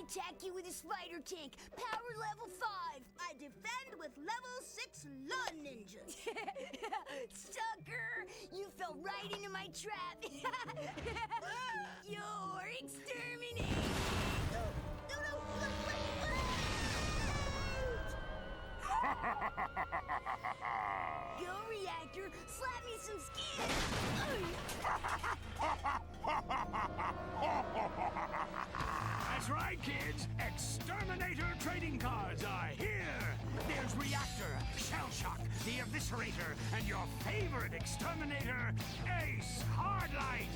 attack you with a spider tank, power level 5. I defend with level 6 lawn ninjas. Sucker! You fell right into my trap. You're exterminated. No, Go, Reactor. Slap me some skin. That's right, kids. Exterminator trading cards are here. There's Reactor, Shell Shock, the Eviscerator, and your favorite exterminator, Ace Hardlight.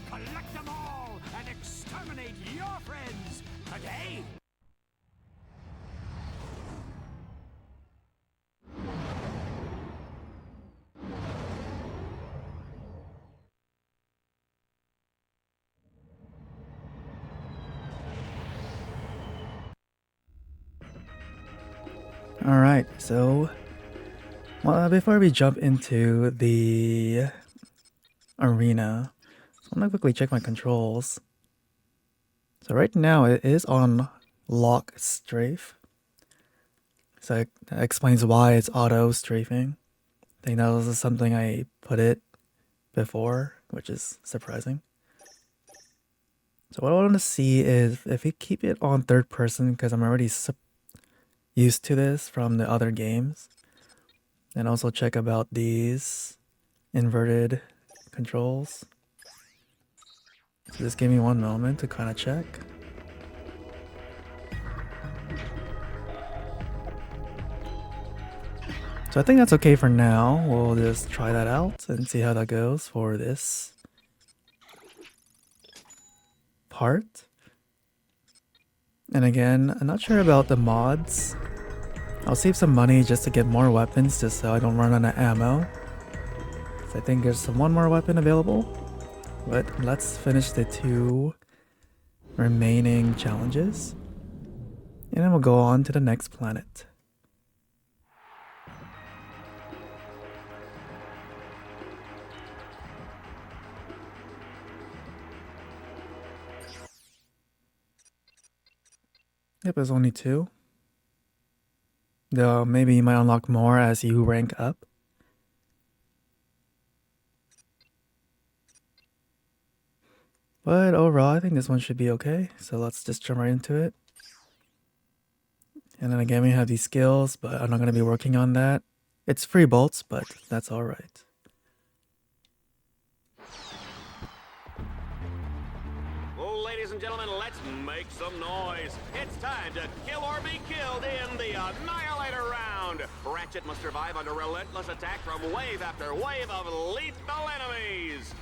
Collect them all and exterminate your friends today. Alright, so before we jump into the arena, I'm gonna quickly check my controls. So right now it is on lock strafe. So that explains why it's auto strafing. I think that was something I put it before, which is surprising. So what I want to see is if we keep it on third person, because I'm already used to this from the other games, and also check about these inverted controls. So just give me one moment to kind of check. So I think that's okay for now. We'll just try that out and see how that goes for this part. And again, I'm not sure about the mods. I'll save some money just to get more weapons, just so I don't run out of ammo. So I think there's one more weapon available. But let's finish the 2 remaining challenges. And then we'll go on to the next planet. Yep, there's only 2. Though maybe you might unlock more as you rank up. But overall, I think this one should be okay. So let's just jump right into it. And then again, we have these skills, but I'm not going to be working on that. It's free bolts, but that's alright. Ladies and gentlemen, let's make some noise. It's time to kill or be killed in the Annihilator round. Ratchet must survive under relentless attack from wave after wave of lethal enemies.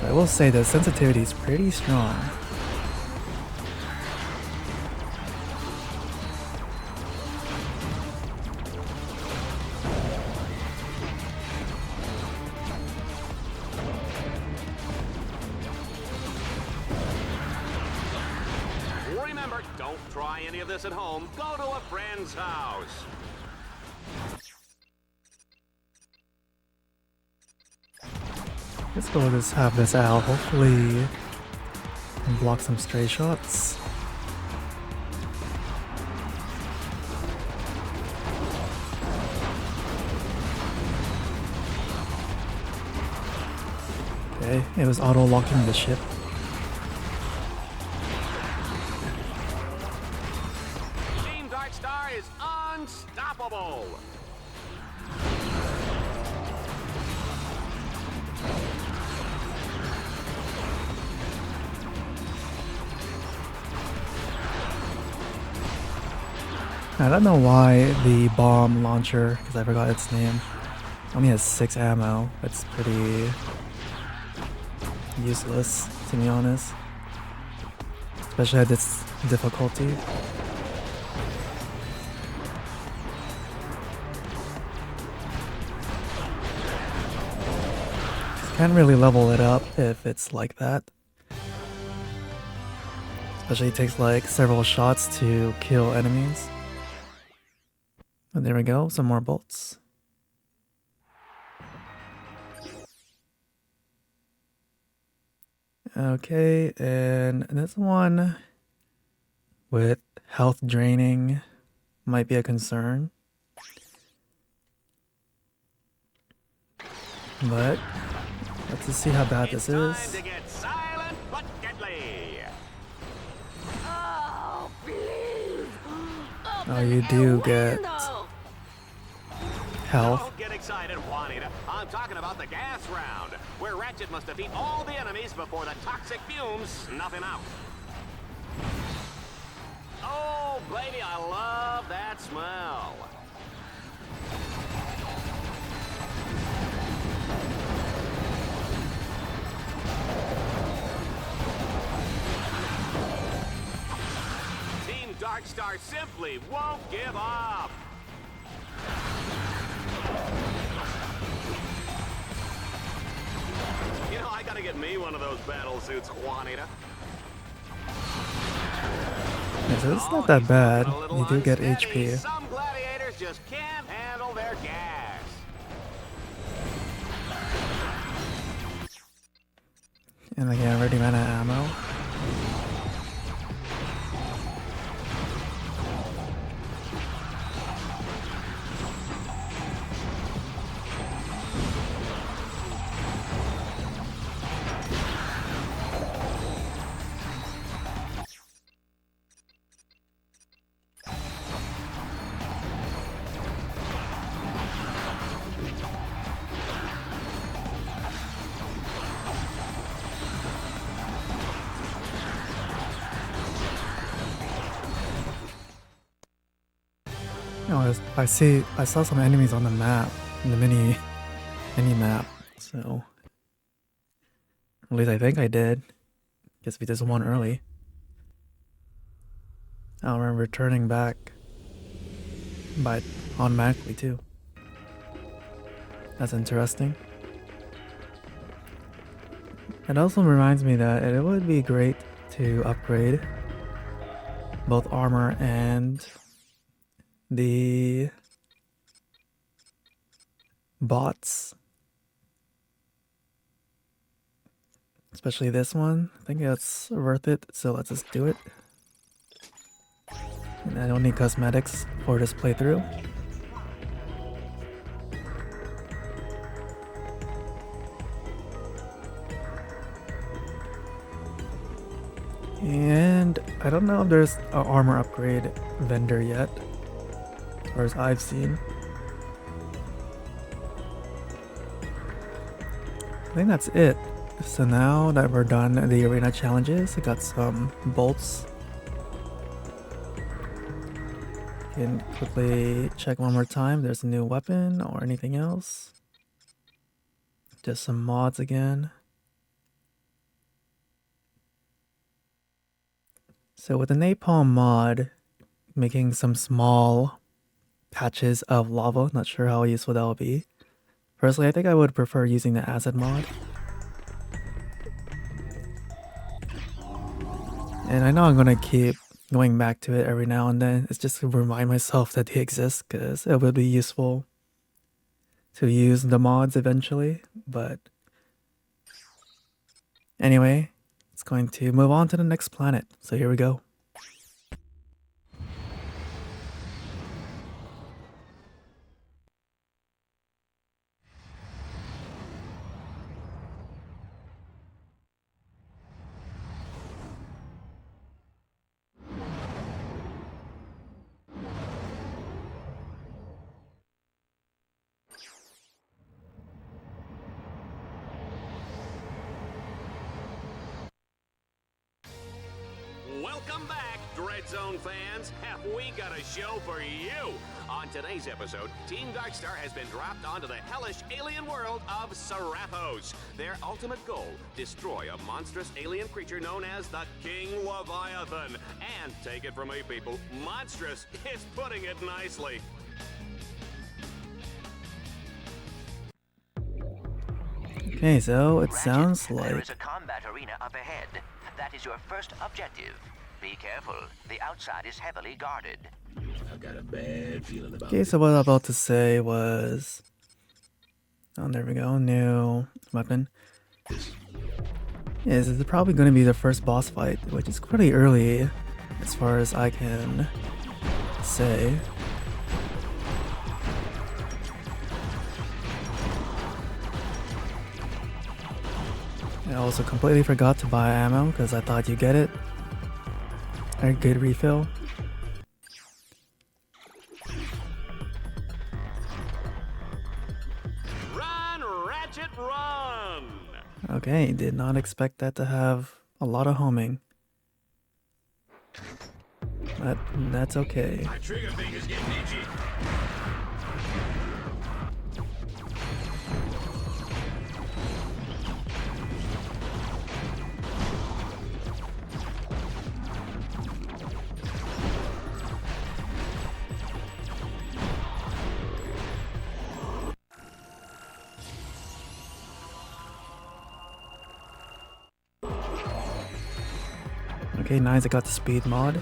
So I will say the sensitivity is pretty strong. Remember, don't try any of this at home. Go to a friend's house. Let's go just have this out, hopefully, and block some stray shots. Okay, it was auto-locking the ship. Team Dark Star is unstoppable. I don't know why the bomb launcher, because I forgot its name, only has 6 ammo. That's pretty useless, to be honest. Especially at this difficulty. Can't really level it up if it's like that. Especially it takes like several shots to kill enemies. And there we go, some more bolts. Okay, and this one with health draining might be a concern. But let's just see how bad this is. Time to get silent but deadly. Oh, please. Oh, you do get health. Don't get excited, Juanita. I'm talking about the gas round, where Ratchet must defeat all the enemies before the toxic fumes snuff him out. Oh, baby, I love that smell. Team Darkstar simply won't give up. You know, I gotta get me one of those battle suits, Juanita. Yeah, so it's not that bad. You do get Unsteady. HP. Some gladiators just can't handle their gas. And again, already ran out of ammo. No, I saw some enemies on the map, in the mini map. So at least I think I did. Guess we did one early. I remember turning back, but automatically too. That's interesting. It also reminds me that it would be great to upgrade both armor and the bots. Especially this one. I think it's worth it, so let's just do it. And I don't need cosmetics for this playthrough. And I don't know if there's an armor upgrade vendor yet, as far as I've seen. I think that's it. So now that we're done the arena challenges, I got some bolts. Can quickly check one more time if there's a new weapon or anything else. Just some mods again. So with the napalm mod, making some small patches of lava, not sure how useful that will be. Personally, I think I would prefer using the acid mod. And I know I'm gonna keep going back to it every now and then. It's just to remind myself that they exist, because it would be useful to use the mods eventually. But anyway, it's going to move on to the next planet. So here we go. Welcome back, DreadZone fans. Have we got a show for you? On today's episode, Team Darkstar has been dropped onto the hellish alien world of Sarathos. Their ultimate goal, destroy a monstrous alien creature known as the King Leviathan. And take it from me, people, monstrous is putting it nicely. Okay, so it sounds There like is a combat arena up ahead. That is your first objective. Be careful. The outside is heavily guarded. I've got a bad feeling about okay, so what I was about to say was, oh, there we go, new weapon. is probably going to be the first boss fight, which is pretty early as far as I can say. I also completely forgot to buy ammo because I thought you get it. A good refill. Run, Ratchet, run! Okay, did not expect that to have a lot of homing. But that's okay. My trigger finger's getting itchy. Okay, nice, I got the speed mod.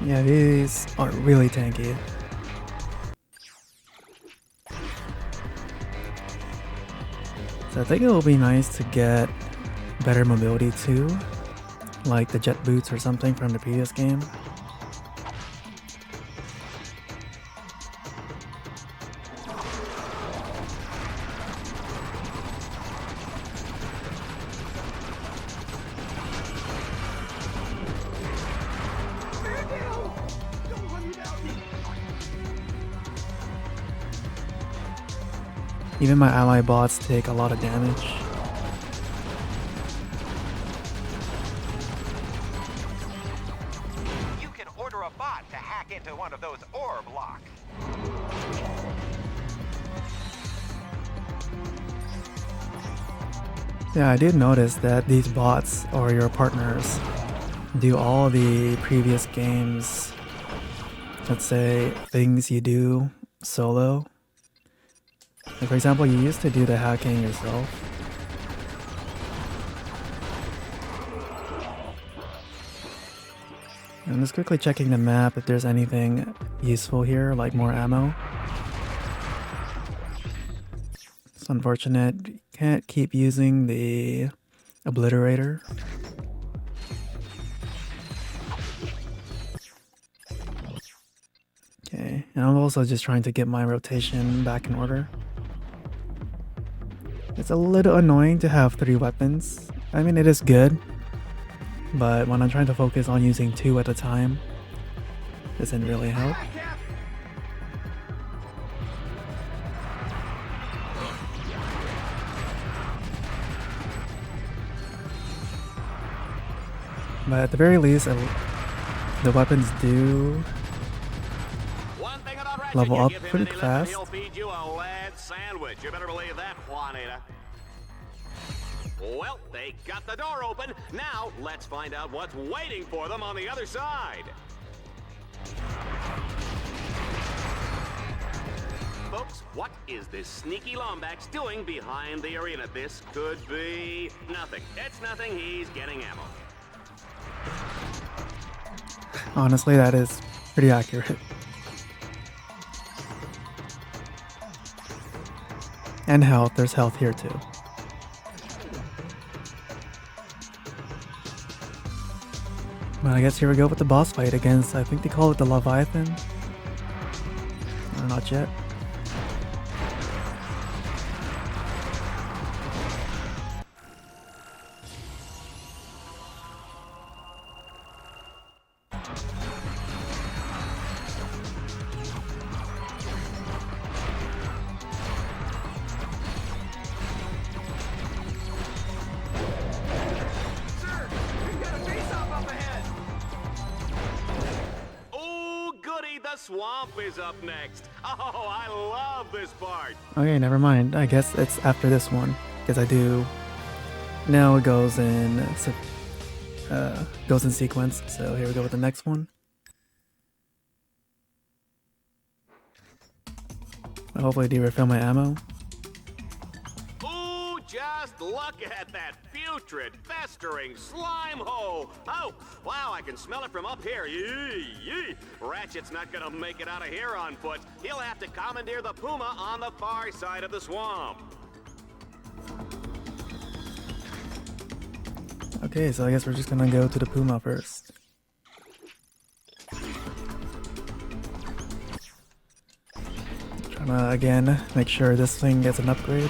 Yeah, these are really tanky. So I think it will be nice to get better mobility too, like the jet boots or something from the previous game. Even my ally bots take a lot of damage. You can order a bot to hack into one of those orb locks. Yeah, I did notice that these bots or your partners do all the previous games, let's say, things you do solo. Like for example, you used to do the hacking yourself. I'm just quickly checking the map if there's anything useful here, like more ammo. It's unfortunate, you can't keep using the obliterator. Okay, and I'm also just trying to get my rotation back in order. It's a little annoying to have 3 weapons. I mean, it is good, but when I'm trying to focus on using 2 at a time, it doesn't really help. But at the very least, the weapons do One thing about Ratchet, level you up give him pretty any lip fast. and he'll feed you a lead sandwich. You better believe that, Juanita. Well, they got the door open. Now, let's find out what's waiting for them on the other side. Folks, what is this sneaky Lombax doing behind the arena? This could be nothing. It's nothing. He's getting ammo. Honestly, that is pretty accurate. And health, there's health here too. Well, I guess here we go with the boss fight against, I think they call it the Leviathan. Or not yet. Swamp is up next. Oh, I love this part. Okay, never mind. I guess it's after this one. Because I do... Now it goes in goes in sequence. So here we go with the next one. Hopefully, do refill my ammo. Ooh, just look at that putrid, festering slime hole. Oh, wow, I can smell it from up here. Yee, yee. Ratchet's not gonna make it out of here on foot. He'll have to commandeer the puma on the far side of the swamp. Okay, so I guess we're just gonna go to the puma first. Trying to, again, make sure this thing gets an upgrade.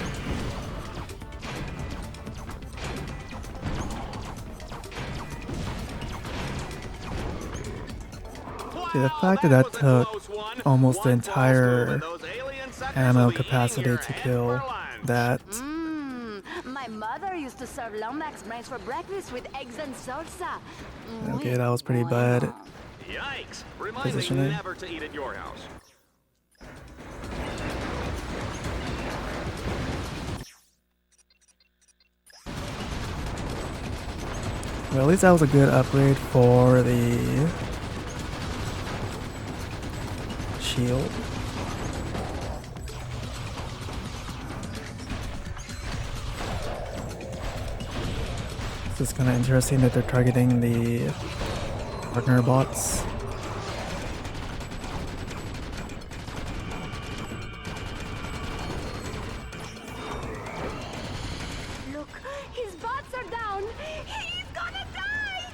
See, the fact that that took almost the entire ammo capacity to kill that. My mother used to serve Lombax brains for breakfast with eggs and salsa. Okay, that was pretty bad. Yikes! Remind me Positioning. never to eat at your house. Well, at least that was a good upgrade for the shield. It's kind of interesting that they're targeting the partner bots. Look, his bots are down. He's gonna die.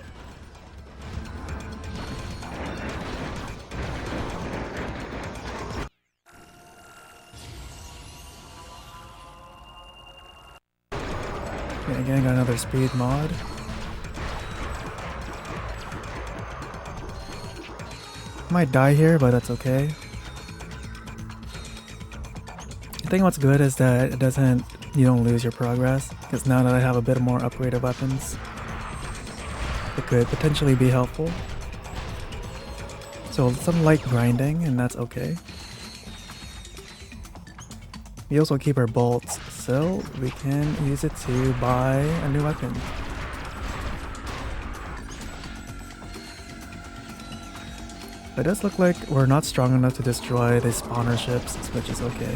Okay, again, got another speed mod. Might die here, but that's okay. I think what's good is that you don't lose your progress, because now that I have a bit more upgraded weapons, it could potentially be helpful. So some light grinding, and that's okay. We also keep our bolts, so we can use it to buy a new weapon. It does look like we're not strong enough to destroy the spawner ships, which is okay.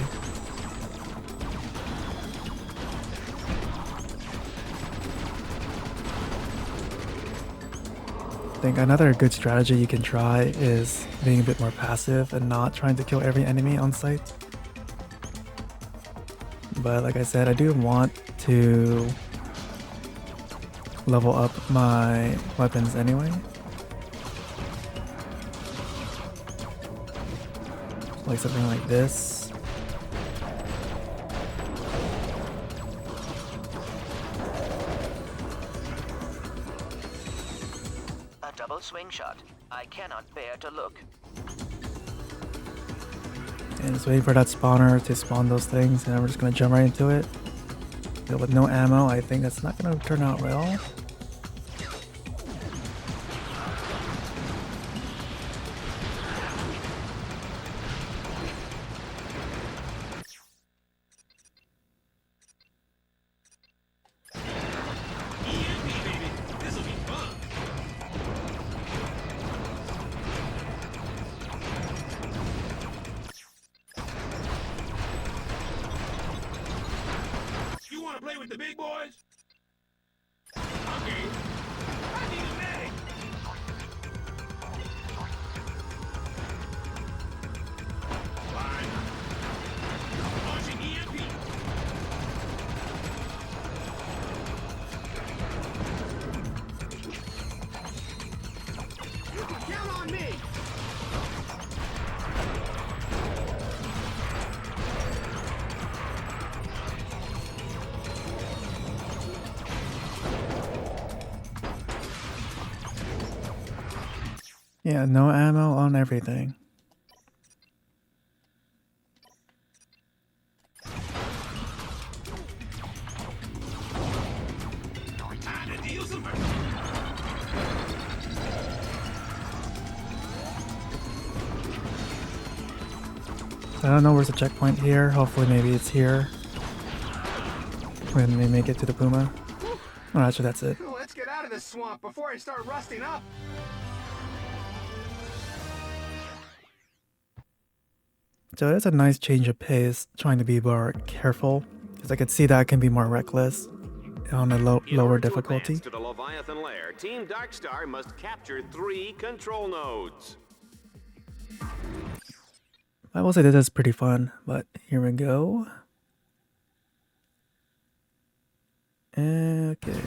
I think another good strategy you can try is being a bit more passive and not trying to kill every enemy on sight. But like I said, I do want to level up my weapons anyway. Like something like this. A double swing shot. I cannot bear to look. And just waiting for that spawner to spawn those things, and we're just gonna jump right into it. But with no ammo, I think that's not gonna turn out well. Play with the big boys? Okay. I need a medic. Fine. Launching EMP. You can count on me. Yeah, no ammo on everything. Time to deal some mercy. I don't know where's the checkpoint here. Hopefully maybe it's here when we make it to the Puma. Oh, actually that's it. Let's get out out of this swamp before I start rusting up. So it's a nice change of pace, trying to be more careful, because I could see that I can be more reckless on a lower In difficulty. order to advance to the Leviathan lair, Team Darkstar must capture 3 control nodes. I will say this is pretty fun, but here we go. Okay.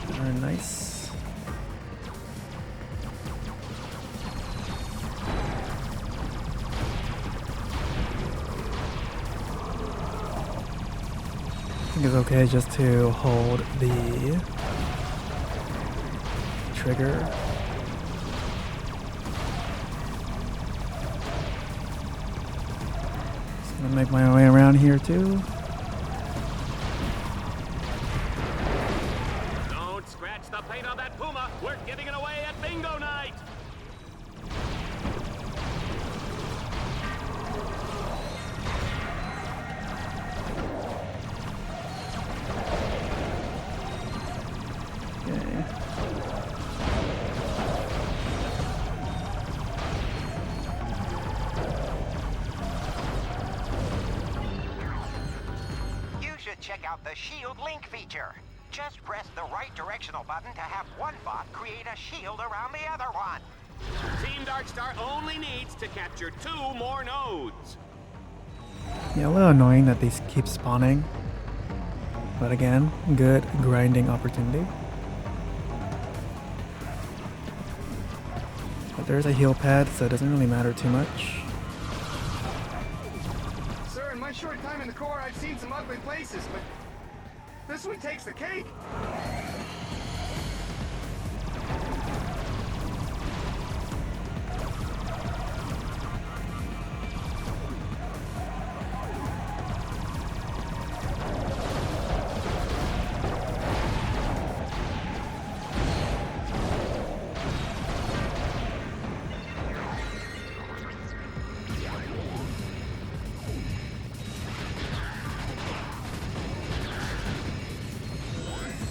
Very nice. I think it's okay just to hold the trigger. Just gonna make my way around here too. Don't scratch the paint on that Puma. We're giving it away at bingo night. Okay. You should check out the Shield Link feature. Just press the right directional button to have one bot create a shield around the other one. Team Darkstar only needs to capture 2 more nodes. Yeah, a little annoying that these keep spawning. But again, good grinding opportunity. But there's a heal pad, so it doesn't really matter too much. Sir, in my short time in the Corps, I've seen some ugly places, but this one takes the cake.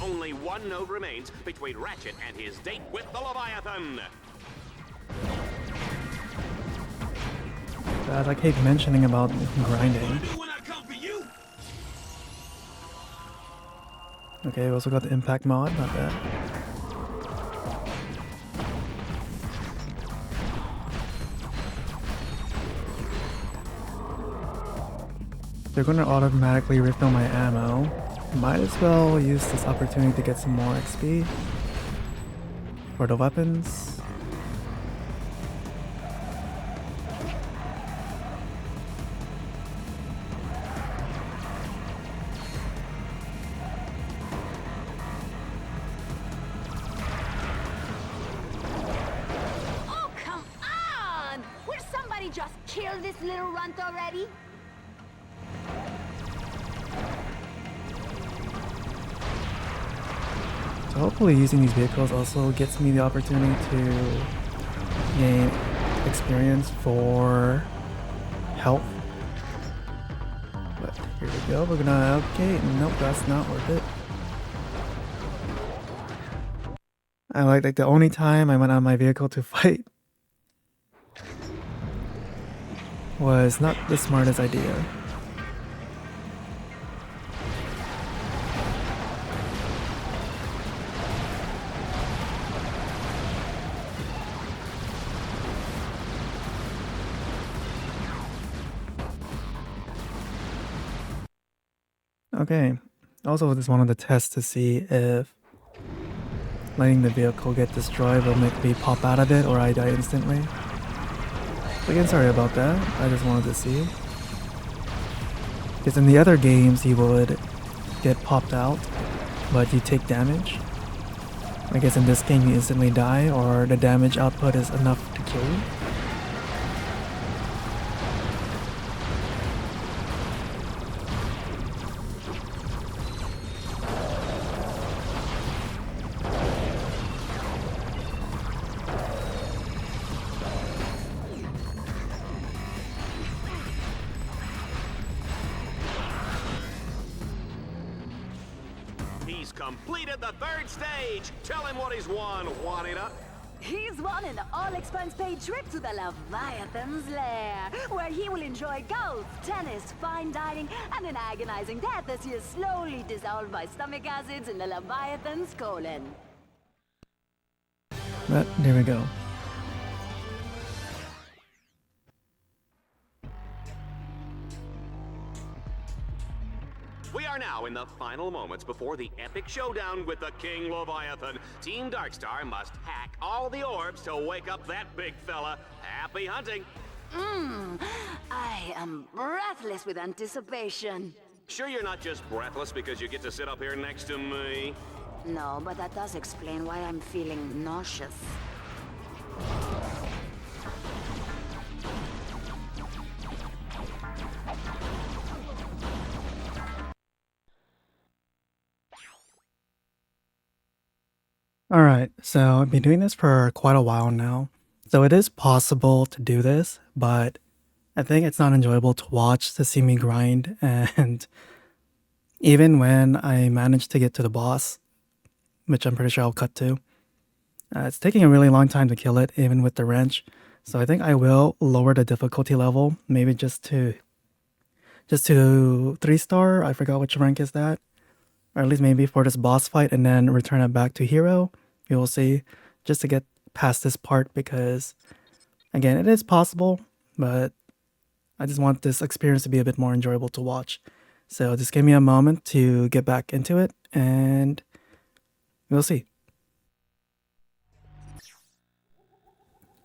Only 1 node remains between Ratchet and his date with the Leviathan. Guys, I keep mentioning about grinding. When I come for you. Okay, we also got the impact mod, not bad. They're gonna automatically refill my ammo. Might as well use this opportunity to get some more XP for the weapons. Oh, come on! Will somebody just kill this little runt already? So hopefully using these vehicles also gets me the opportunity to gain experience for health. But here we go, we're gonna, okay, nope, that's not worth it. I like the only time I went on my vehicle to fight was not the smartest idea. Okay, also just wanted to test to see if letting the vehicle get destroyed will make me pop out of it or I die instantly. Again, sorry about that, I just wanted to see. Because in the other games you would get popped out, but you take damage. I guess in this game you instantly die or the damage output is enough to kill you. completed the 3rd stage. Tell him what he's won, Juanita. He's won an all-expense-paid trip to the Leviathan's lair, where he will enjoy golf, tennis, fine dining, and an agonizing death as he is slowly dissolved by stomach acids in the Leviathan's colon. But there we go. We are now in the final moments before the epic showdown with the King Leviathan. Team Darkstar must hack all the orbs to wake up that big fella. Happy hunting! I am breathless with anticipation. Sure you're not just breathless because you get to sit up here next to me? No, but that does explain why I'm feeling nauseous. Alright, so I've been doing this for quite a while now. So it is possible to do this, but I think it's not enjoyable to watch to see me grind. And even when I manage to get to the boss, which I'm pretty sure I'll cut to, it's taking a really long time to kill it, even with the wrench. So I think I will lower the difficulty level, maybe just to 3-star. I forgot which rank is that. Or at least maybe for this boss fight, and then return it back to hero. You will see, just to get past this part, because again, it is possible, but I just want this experience to be a bit more enjoyable to watch. So just give me a moment to get back into it, and we'll see.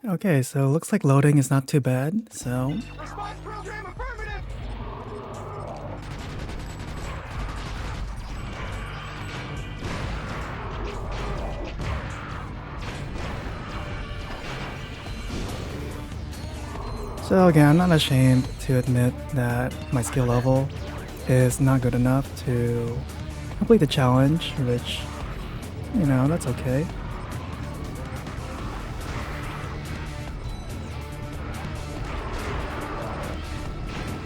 Okay, so it looks like loading is not too bad, so Response program affirmative! So again, I'm not ashamed to admit that my skill level is not good enough to complete the challenge, which, you know, that's okay.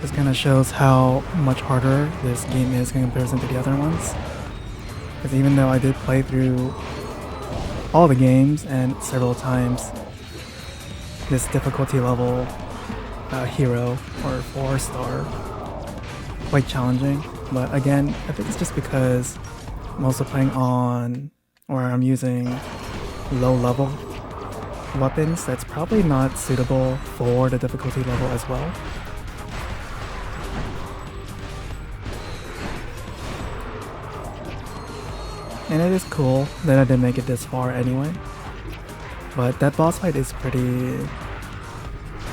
This kind of shows how much harder this game is in comparison to the other ones. Because even though I did play through all the games and several times, this difficulty level hero or 4-star quite challenging. But again, I think it's just because I'm also playing on, or I'm using low level weapons that's probably not suitable for the difficulty level as well. And it is cool that I didn't make it this far anyway. But that boss fight is pretty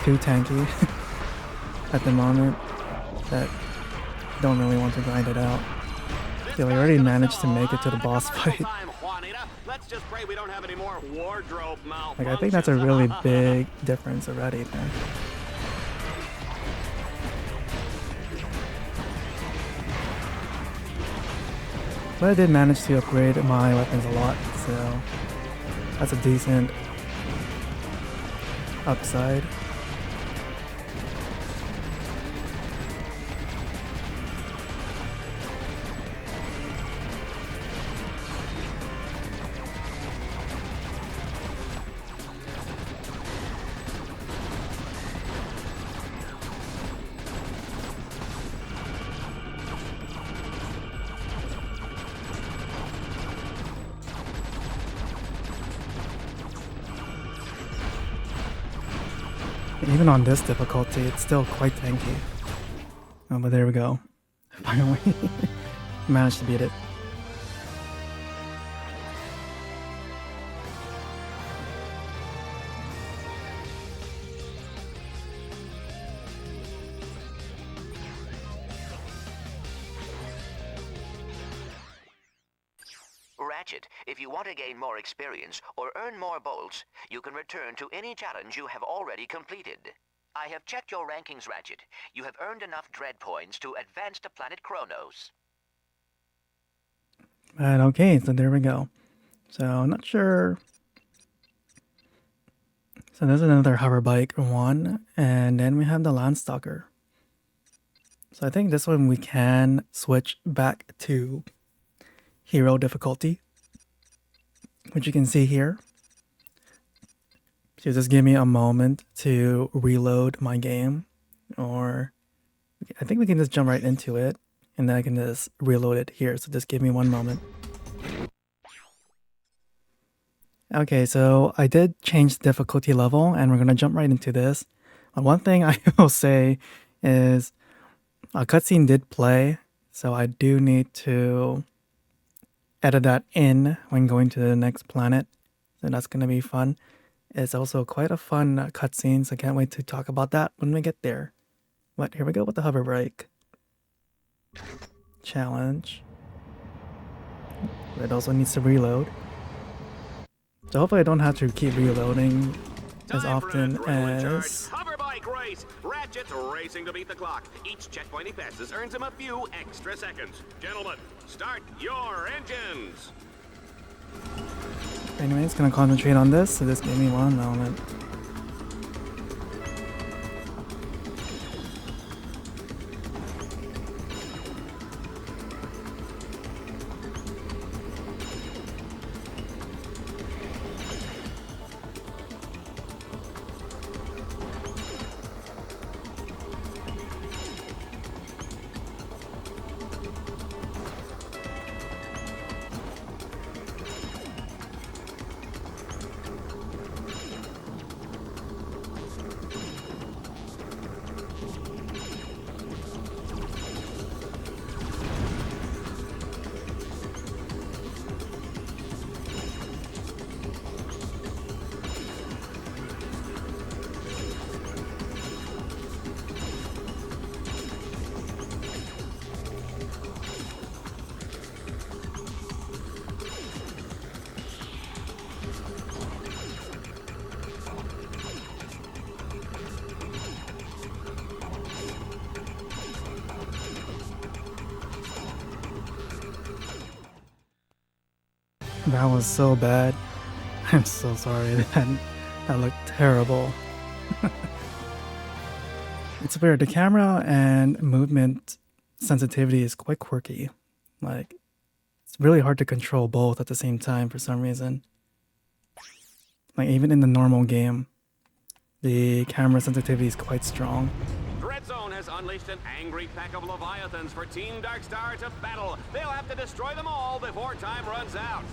too tanky at the moment that I don't really want to grind it out. Yeah, we already managed to make it to the boss fight. Like, I think that's a really big difference already, man. But I did manage to upgrade my weapons a lot, so that's a decent upside. Even on this difficulty, it's still quite tanky. Oh, but there we go. Finally managed to beat it. Ratchet, if you want to gain more experience or earn more bolts, you can return to any challenge you have already completed. I have checked your rankings, Ratchet. You have earned enough dread points to advance to planet Kronos. And okay, so there we go. So I'm not sure. So there's another hover bike one, and then we have the Landstalker. So I think this one we can switch back to hero difficulty, which you can see here. So just give me a moment to reload my game, or I think we can just jump right into it, and then I can just reload it here. So just give me one moment. Okay, so I did change the difficulty level, and we're gonna jump right into this. One thing I will say is a cutscene did play, so I do need to edit that in when going to the next planet. So that's gonna be fun. It's also quite a fun cutscene, so I can't wait to talk about that when we get there. But here we go with the hover bike. Challenge. It also needs to reload. So hopefully I don't have to keep reloading as often as... Hoverbike race! Ratchet's racing to beat the clock. Each checkpoint he passes earns him a few extra seconds. Gentlemen, start your engines! Anyway, it's gonna concentrate on this, so just give me one moment. That was so bad. I'm so sorry. That looked terrible. It's weird. The camera and movement sensitivity is quite quirky. Like, it's really hard to control both at the same time for some reason. Like, even in the normal game, the camera sensitivity is quite strong. DreadZone has unleashed an angry pack of Leviathans for Team Darkstar to battle. They'll have to destroy them all before time runs out.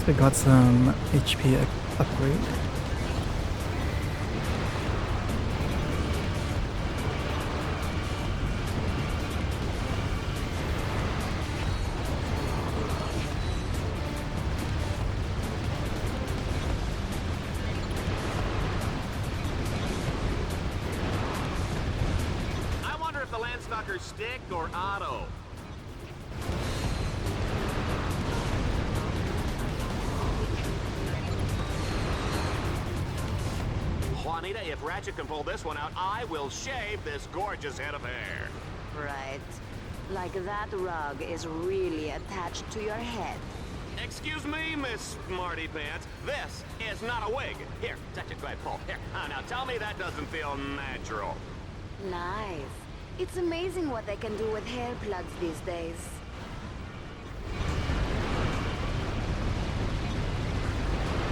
We got some HP upgrade. I wonder if the Landstalkers stick or auto. Juanita, if Ratchet can pull this one out, I will shave this gorgeous head of hair. Right. Like that rug is really attached to your head. Excuse me, Miss Smarty Pants. This is not a wig. Here, touch it. Go ahead, pull. Here. Now tell me that doesn't feel natural. Nice. It's amazing what they can do with hair plugs these days.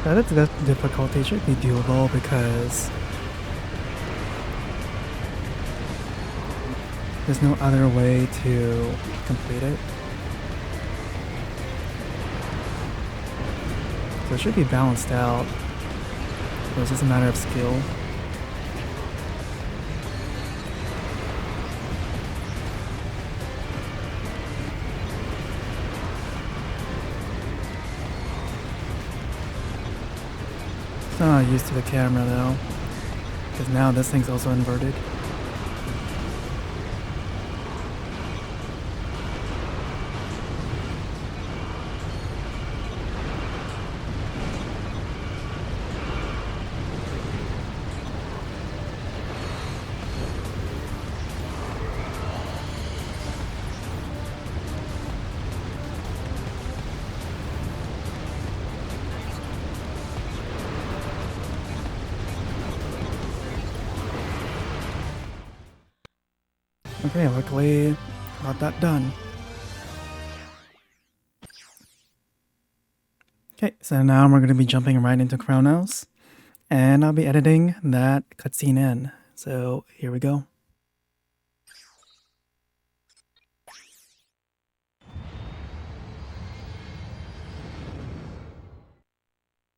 That difficulty should be doable because there's no other way to complete it. So it should be balanced out. So it's just a matter of skill. I'm not used to the camera though, because now this thing's also inverted. Okay, luckily got that done. Okay, so now we're going to be jumping right into Chronos, and I'll be editing that cutscene in. So here we go.